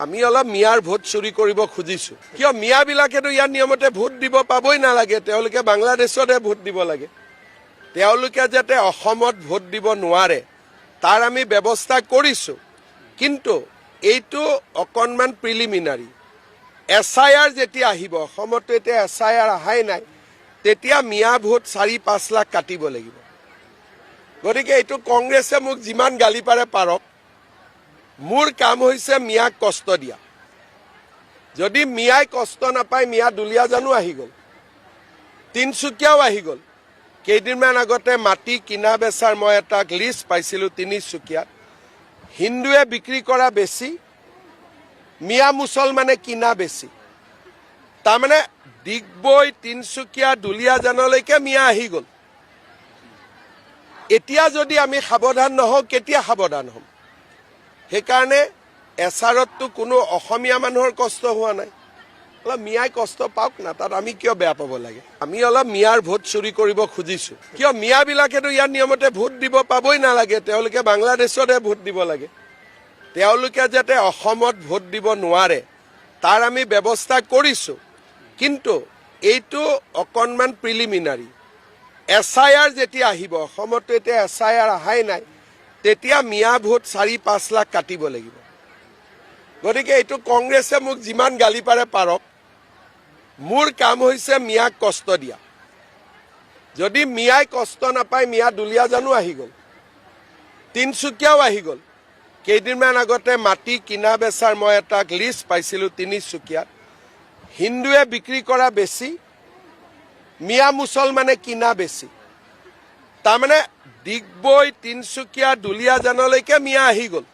আমি অলপ মিয়াৰ ভোট চুৰি কৰিব খুজিছো কিয় মিয়াবিলাকেতো ইয়াৰ নিয়মতে ভোট দিব পাবই নালাগে তেওঁলোকে বাংলাদেশতে ভোট দিব লাগে তেওঁলোকে যাতে অসমত ভোট দিব নোৱাৰে তাৰ আমি ব্যৱস্থা কৰিছো কিন্তু এইটো অকনমান প্ৰিলিমিনাৰী এসআইআৰ যেতিয়া আহিব অসমত এতিয়া এসআইআৰ আহাই নাই তেতিয়া মিয়া ভোট 4-5 লাখ কাটিব লাগিব গতিকে এইটো কংগ্ৰেছে মোক যিমান গালি পাৰে পাৰক মোৰ কাম হৈছে মিয়াক কষ্ট দিয়া যদি মিয়াই কষ্ট নাপায় মিয়া দুলিয়া জানো আহি গল তিনসুকিয়াও আহি গল কেইদিনমান আগতে মাটি কিনা বেচাৰ মই এটা লিষ্ট পাইছিলো তিনিসুকিয়াত হিন্দুৱে বিক্ৰী কৰা বেছি মিয়া মুছলমানে কিনা বেছি তাৰমানে দিগবৈ তিনসুকিয়া দুলিয়া জানলৈকে মিয়া আহি গল এতিয়া যদি আমি সাৱধান নহওঁ কেতিয়া সাৱধান হ'ম সেইকাৰণে এছআৰতটো কোনো অসমীয়া মানুহৰ কষ্ট হোৱা নাই অলপ মিয়াই কষ্ট পাওক না তাত আমি কিয় বেয়া পাব লাগে আমি অলপ মিয়াৰ ভোট চুৰি কৰিব খুজিছো কিয় মিয়াবিলাকেতো ইয়াৰ নিয়মতে ভোট দিব পাবই নালাগে তেওঁলোকে বাংলাদেশতে ভোট দিব লাগে তেওঁলোকে যাতে অসমত ভোট দিব নোৱাৰে তাৰ আমি ব্যৱস্থা কৰিছো কিন্তু এইটো অকনমান প্ৰিলিমিনাৰী এসআইআৰ যেতিয়া আহিব অসমত এতিয়া এসআইআৰ আহাই নাই তেতিয়া মিয়া ভোট 4-5 লাখ কাটিব লাগিব গতিকে এইটো কংগ্ৰেছে মোক যিমান গালি পাৰে পাৰক মোৰ কাম হৈছে মিয়াক কষ্ট দিয়া যদি মিয়াই কষ্ট নাপায় মিয়া দুলিয়া জানো আহি গল তিনসুকিয়াও আহি গল কেইদিনমান আগতে মাটি কিনা বেচাৰ মই এটা লিষ্ট পাইছিলো তিনিসুকিয়াত হিন্দুৱে বিক্ৰী কৰা বেছি মিয়া মুছলমানে কিনা বেছি তাৰমানে দিগবৈ তিনসুকিয়া দুলিয়া জানলৈকে মিয়া আহি গল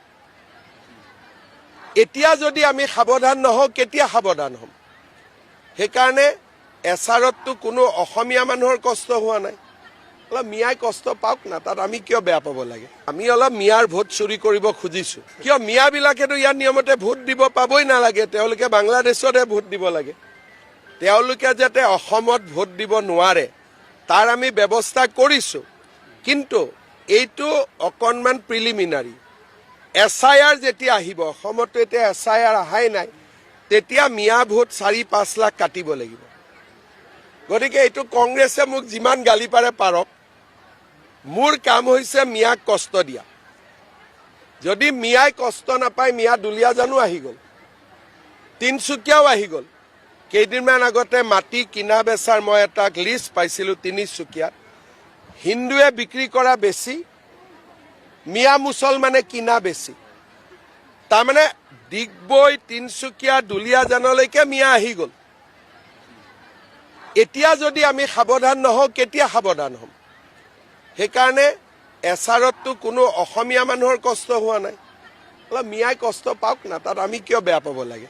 এতিয়া যদি আমি সাৱধান নহওঁ কেতিয়া সাৱধান হ'ম সেইকাৰণে এছআৰতটো কোনো অসমীয়া মানুহৰ কষ্ট হোৱা নাই অলপ মিয়াই কষ্ট পাওক না তাত আমি কিয় বেয়া পাব লাগে আমি অলপ মিয়াৰ ভোট চুৰি কৰিব খুজিছো কিয় মিয়াবিলাকেতো ইয়াৰ নিয়মতে ভোট দিব পাবই নালাগে তেওঁলোকে বাংলাদেশতে ভোট দিব লাগে তেওঁলোকে যাতে অসমত ভোট দিব নোৱাৰে তাৰ আমি ব্যৱস্থা কৰিছো কিন্তু এইটো অকনমান প্ৰিলিমিনাৰী এসআইআৰ যেতিয়া আহিব অসমত এতিয়া এসআইআৰ আহাই নাই তেতিয়া মিয়া ভোট 4-5 লাখ কাটিব লাগিব গতিকে এইটো কংগ্ৰেছে মোক যিমান গালি পাৰে পাৰক মোৰ কাম হৈছে মিয়াক কষ্ট দিয়া যদি মিয়াই কষ্ট নাপায় মিয়া দুলিয়া জানো আহি গল তিনসুকিয়াও আহি গল কেইদিনমান আগতে মাটি কিনা বেচাৰ মই এটা লিষ্ট পাইছিলো তিনিসুকিয়াত হিন্দুৱে বিক্ৰী কৰা বেছি মিয়া মুছলমানে কিনা বেছি তাৰমানে দিগবৈ তিনসুকিয়া দুলিয়া জানলৈকে মিয়া আহি গল এতিয়া যদি আমি সাৱধান নহওঁ কেতিয়া সাৱধান হ'ম সেইকাৰণে এছআৰতটো কোনো অসমীয়া মানুহৰ কষ্ট হোৱা নাই অলপ মিয়াই কষ্ট পাওক না তাত আমি কিয় বেয়া পাব লাগে